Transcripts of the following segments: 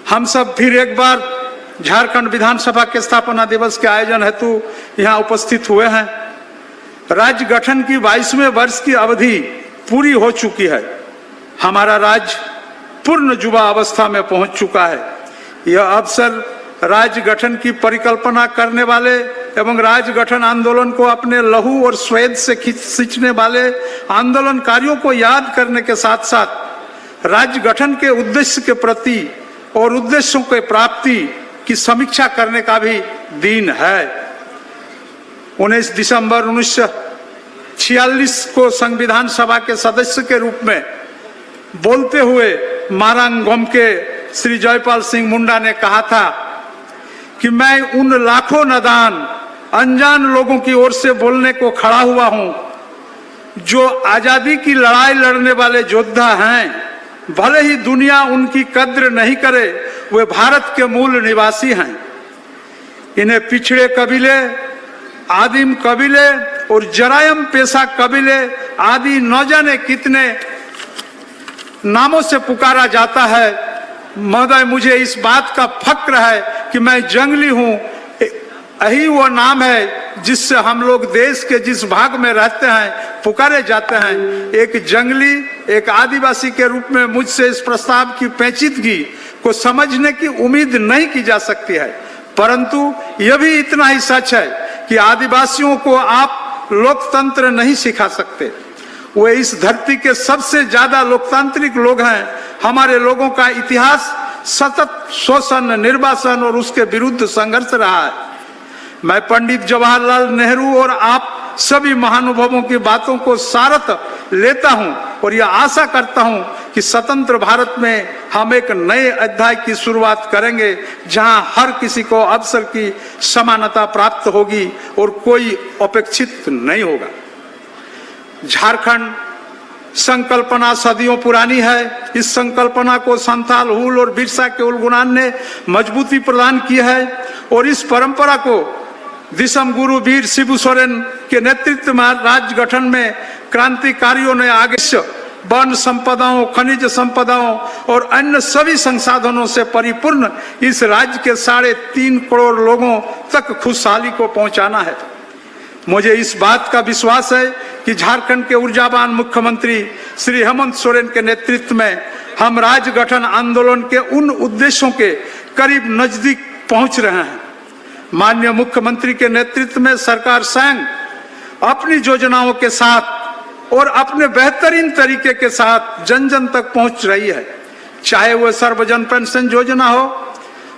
हम सब फिर एक बार झारखंड विधानसभा के स्थापना दिवस के आयोजन हेतु यहाँ उपस्थित हुए हैं। राज्य गठन की 22वें वर्ष की अवधि पूरी हो चुकी है। हमारा राज्य पूर्ण युवा अवस्था में पहुंच चुका है। यह अवसर राज्य गठन की परिकल्पना करने वाले एवं राज्य गठन आंदोलन को अपने लहू और स्वेद से खींचने वाले आंदोलनकारियों को याद करने के साथ साथ राज्य गठन के उद्देश्य के प्रति और उद्देश्यों के प्राप्ति की समीक्षा करने का भी दिन है। 19 दिसंबर 1946 को संविधान सभा के सदस्य के रूप में बोलते हुए मारांगोम के श्री जयपाल सिंह मुंडा ने कहा था कि मैं उन लाखों नादान अनजान लोगों की ओर से बोलने को खड़ा हुआ हूं जो आजादी की लड़ाई लड़ने वाले योद्धा हैं। भले ही दुनिया उनकी कद्र नहीं करे, वे भारत के मूल निवासी हैं। इन्हें पिछड़े कबीले, आदिम कबीले और जरायम पेशा कबीले आदि न जाने कितने नामों से पुकारा जाता है। महोदय, मुझे इस बात का फक्र है कि मैं जंगली हूं। यही वो नाम है जिससे हम लोग देश के जिस भाग में रहते हैं पुकारे जाते हैं। एक जंगली, एक आदिवासी के रूप में मुझसे इस प्रस्ताव की पेचीदगी को समझने की उम्मीद नहीं की जा सकती है, परंतु यह भी इतना ही सच है कि आदिवासियों को आप लोकतंत्र नहीं सिखा सकते। वे इस धरती के सबसे ज्यादा लोकतांत्रिक लोग हैं। हमारे लोगों का इतिहास सतत शोषण, निर्वासन और उसके विरुद्ध संघर्ष रहा है। मैं पंडित जवाहरलाल नेहरू और आप सभी महानुभावों की बातों को सारथ लेता हूं और यह आशा करता हूं कि स्वतंत्र भारत में हम एक नए अध्याय की शुरुआत करेंगे जहां हर किसी को अवसर की समानता प्राप्त होगी और कोई अपेक्षित नहीं होगा। झारखंड संकल्पना सदियों पुरानी है। इस संकल्पना को संथाल, हूल और बिरसा के उलगुनान ने मजबूती प्रदान की है और इस परंपरा को दिसम गुरु वीर शिबू सोरेन के नेतृत्व में राज्य गठन में क्रांतिकारियों ने आगे वन संपदाओं, खनिज संपदाओं और अन्य सभी संसाधनों से परिपूर्ण इस राज्य के 3.5 करोड़ लोगों तक खुशहाली को पहुंचाना है। मुझे इस बात का विश्वास है कि झारखंड के ऊर्जावान मुख्यमंत्री श्री हेमंत सोरेन के नेतृत्व में हम राज्य गठन आंदोलन के उन उद्देश्यों के करीब नजदीक पहुंच रहे हैं। माननीय मुख्यमंत्री के नेतृत्व में सरकार स्वयं अपनी योजनाओं के साथ और अपने बेहतरीन तरीके के साथ जन जन तक पहुंच रही है। चाहे वह सर्वजन पेंशन योजना हो,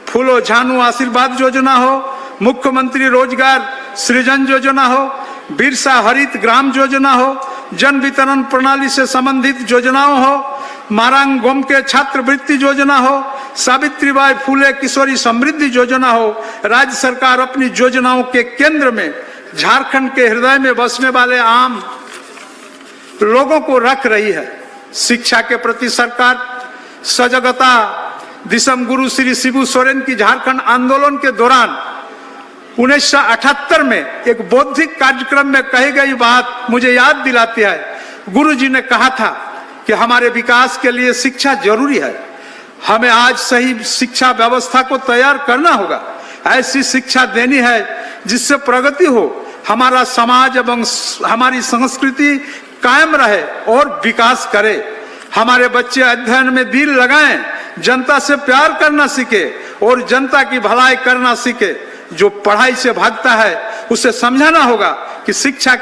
फूलो झानू आशीर्वाद योजना हो, मुख्यमंत्री रोजगार सृजन योजना हो, बिरसा हरित ग्राम योजना हो, जन वितरण प्रणाली से संबंधित योजनाओं हो, मारांगोम के छात्रवृत्ति योजना हो, सावित्रीबाई फुले किशोरी समृद्धि योजना हो। राज्य सरकार अपनी योजनाओं के केंद्र में झारखंड के हृदय में बसने वाले आम लोगों को रख रही है। शिक्षा के प्रति सरकार सजगता दिसम गुरु श्री शिबू सोरेन की झारखंड आंदोलन के दौरान 1978 में एक बौद्धिक कार्यक्रम में कही गई बात मुझे याद दिलाती है। गुरु जी ने कहा था कि हमारे विकास के लिए शिक्षा जरूरी है। हमें आज सही शिक्षा व्यवस्था को तैयार करना होगा। ऐसी शिक्षा देनी है जिससे प्रगति हो, हमारा समाज एवं हमारी संस्कृति कायम रहे और विकास करे। हमारे बच्चे अध्ययन में दिल लगाएं, जनता से प्यार करना सीखे और जनता की भलाई करना सीखे। जो पढ़ाई से भागता है उसे समझाना होगा कि शिक्षा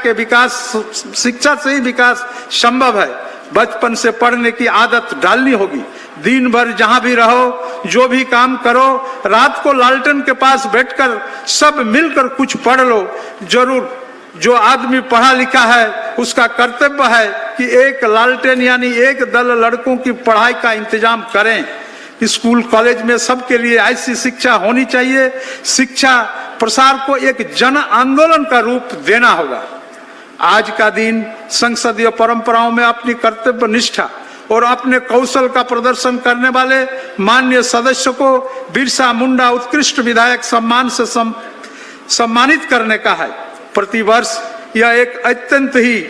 से ही विकास संभव है। बचपन से पढ़ने की आदत डालनी होगी। दिन भर जहां भी रहो, जो भी काम करो, रात को लालटेन के पास बैठकर सब मिलकर कुछ पढ़ लो। जरूर जो आदमी पढ़ा लिखा है उसका कर्तव्य है कि एक लालटेन यानी एक दल लड़कों की पढ़ाई का इंतजाम करें। स्कूल कॉलेज में सबके लिए ऐसी शिक्षा होनी चाहिए। शिक्षा प्रसार को एक जन आंदोलन का रूप देना होगा। आज का दिन संसदीय परंपराओं में अपनी कर्तव्य निष्ठा और अपने कौशल का प्रदर्शन करने वाले माननीय सदस्य को बिरसा मुंडा उत्कृष्ट विधायक सम्मान से सम्मानित करने का है। प्रतिवर्ष यह एक अत्यंत ही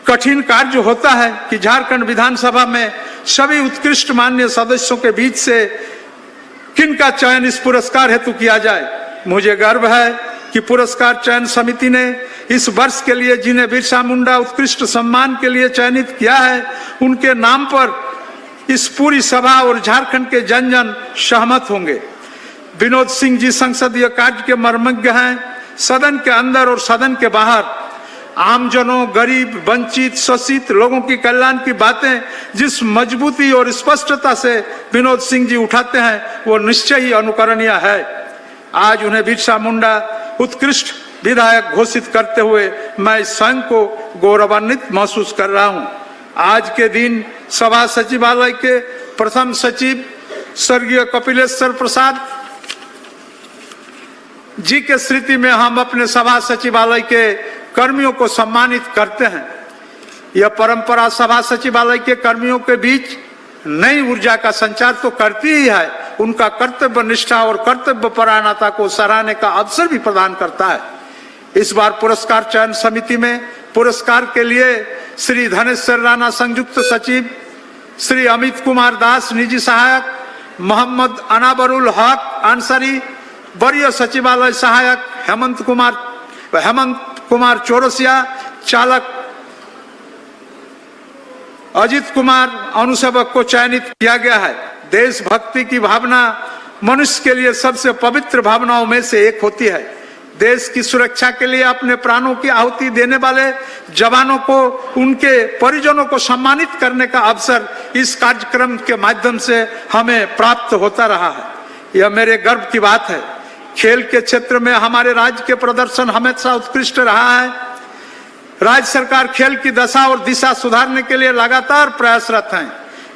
कठिन कार्य होता है कि झारखंड विधानसभा में सभी उत्कृष्ट माननीय सदस्यों के बीच से किन का चयन इस पुरस्कार हेतु किया जाए। मुझे गर्व है कि पुरस्कार चयन समिति ने इस वर्ष के लिए जिन्हें बिरसा मुंडा उत्कृष्ट सम्मान के लिए चयनित किया है, उनके नाम पर इस पूरी सभा और झारखंड के जन जन सहमत होंगे। विनोद सिंह जी संसदीय कार्य के मर्मज्ञ हैं। सदन के अंदर और सदन के बाहर आमजनों, गरीब, वंचित, शोषित लोगों की कल्याण की बातें जिस मजबूती और स्पष्टता से विनोद सिंह जी उठाते हैं, वो निश्चय ही अनुकरणीय है। आज उन्हें बिरसा मुंडा उत्कृष्ट विधायक घोषित करते हुए मैं स्वयं को गौरवान्वित महसूस कर रहा हूं। आज के दिन सभा सचिवालय के प्रथम सचिव स्वर्गीय कपिलेश्वर प्रसाद जी के स्मृति में हम अपने सभा सचिवालय के कर्मियों को सम्मानित करते हैं। यह परंपरा सभा सचिवालय के कर्मियों के बीच नई ऊर्जा का संचार तो करती ही है, उनका कर्तव्य निष्ठा और कर्तव्य परायणता को सराहने का अवसर भी प्रदान करता है। इस बार पुरस्कार चयन समिति में पुरस्कार के लिए श्री धनेश्वर राणा संयुक्त सचिव, श्री अमित कुमार दास निजी सहायक, मोहम्मद अनाबरुल हक अंसारी वरीय सचिवालय सहायक, हेमंत कुमार चौरसिया चालक, अजित कुमार अनुसेवक को चयनित किया गया है। देशभक्ति की भावना मनुष्य के लिए सबसे पवित्र भावनाओं में से एक होती है। देश की सुरक्षा के लिए अपने प्राणों की आहुति देने वाले जवानों को, उनके परिजनों को सम्मानित करने का अवसर इस कार्यक्रम के माध्यम से हमें प्राप्त होता रहा है। यह मेरे गर्व की बात है। खेल के क्षेत्र में हमारे राज्य के प्रदर्शन हमेशा उत्कृष्ट रहा है। राज्य सरकार खेल की दशा और दिशा सुधारने के लिए लगातार प्रयासरत है।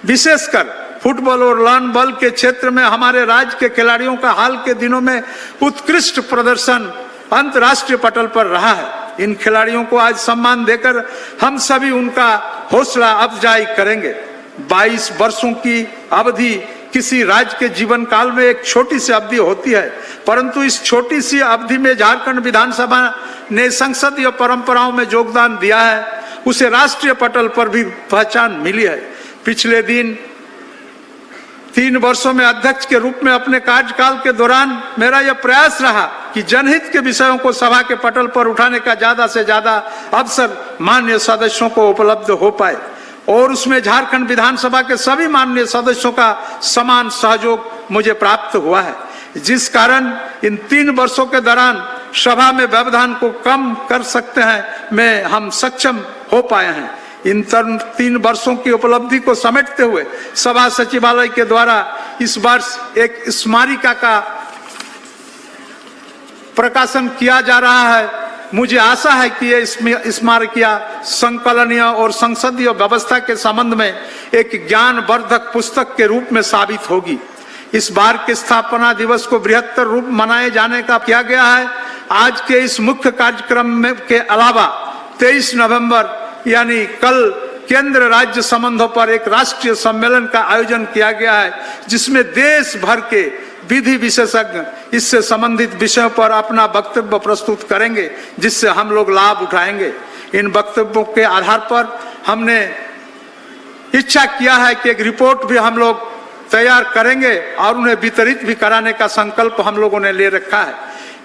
विशेषकर फुटबॉल और लॉन बॉल के क्षेत्र में हमारे राज्य के खिलाड़ियों का हाल के दिनों में उत्कृष्ट प्रदर्शन अंतर्राष्ट्रीय पटल पर रहा है। इन खिलाड़ियों को आज सम्मान देकर हम सभी उनका हौसला अफजाई करेंगे। 22 वर्षों की अवधि किसी राज्य के जीवन काल में एक छोटी सी अवधि होती है, परंतु इस छोटी सी अवधि में झारखंड विधानसभा ने संसदीय परंपराओं में योगदान दिया है, उसे राष्ट्रीय पटल पर भी पहचान मिली है। पिछले दिन 3 वर्षों में अध्यक्ष के रूप में अपने कार्यकाल के दौरान मेरा यह प्रयास रहा कि जनहित के विषयों को सभा के पटल पर उठाने का ज्यादा से ज्यादा अवसर माननीय सदस्यों को उपलब्ध हो पाए और उसमें झारखंड विधानसभा के सभी माननीय सदस्यों का समान सहयोग मुझे प्राप्त हुआ है, जिस कारण इन 3 वर्षों के दौरान सभा में व्यवधान को कम कर सकते हैं में हम सक्षम हो पाए हैं। इन 3 वर्षों की उपलब्धि को समेटते हुए सभा सचिवालय के द्वारा इस वर्ष एक स्मारिका का प्रकाशन किया जा रहा है। मुझे आशा है कि यह स्मारकिया संकलनीय और संसदीय व्यवस्था के संबंध में एक ज्ञानवर्धक पुस्तक के रूप में साबित होगी। इस बार के स्थापना दिवस को बृहत्तर रूप मनाए जाने का किया गया है। आज के इस मुख्य कार्यक्रम में के अलावा 23 नवंबर यानी कल केंद्र राज्य संबंधों पर एक राष्ट्रीय सम्मेलन का आयोजन किया गया है, जिसमें देश भर के विधि विशेषज्ञ इससे संबंधित विषयों पर अपना वक्तव्य प्रस्तुत करेंगे, जिससे हम लोग लाभ उठाएंगे। इन वक्तव्यों के आधार पर हमने इच्छा किया है कि एक रिपोर्ट भी हम लोग तैयार करेंगे और उन्हें वितरित भी कराने का संकल्प हम लोगों ने ले रखा है।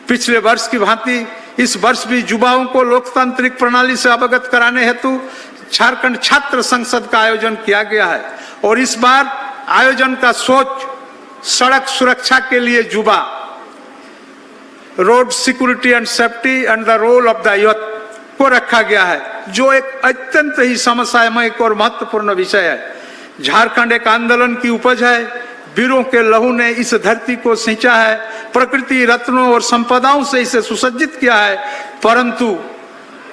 पिछले वर्ष की भांति इस वर्ष भी युवाओं को लोकतांत्रिक प्रणाली से अवगत कराने हेतु झारखंड छात्र संसद का आयोजन किया गया है और इस बार आयोजन का सोच सड़क सुरक्षा के लिए युवा, road security and safety and the role of the youth को रखा गया है, जो एक अत्यंत ही समसामयिक और महत्वपूर्ण विषय है। झारखंड एक आंदोलन की उपज है। वीरों के लहू ने इस धरती को सिंचा है, प्रकृति रत्नों और संपदाओं से इसे सुसज्जित किया है, परंतु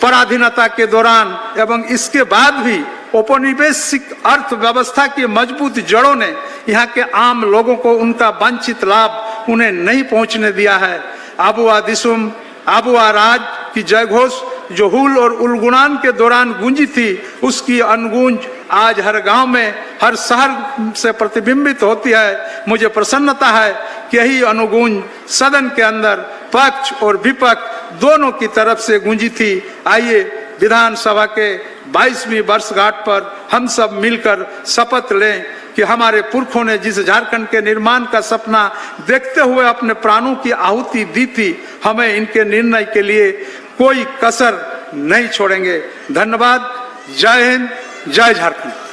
पराधीनता के दौरान एवं इसके बाद भी औपनिवेशिक अर्थव्यवस्था की मजबूत जड़ों ने यहाँ के आम लोगों को उनका वांछित लाभ उन्हें नहीं पहुंचने दिया है। आबुआ दिसुम आबुआ राज की जयघोष जो हुल और उलगुनान के दौरान गूंजी थी, उसकी अनगूंज आज हर गांव में, हर शहर से प्रतिबिंबित होती है। मुझे प्रसन्नता है कि यही अनुगूंज सदन के अंदर पक्ष और विपक्ष दोनों की तरफ से गूंजी थी। आइए विधानसभा के 22वीं वर्षगांठ पर हम सब मिलकर शपथ लें कि हमारे पुरखों ने जिस झारखंड के निर्माण का सपना देखते हुए अपने प्राणों की आहुति दी थी, हमें इनके निर्णय के लिए कोई कसर नहीं छोड़ेंगे। धन्यवाद। जय हिंद, जय झारखंड।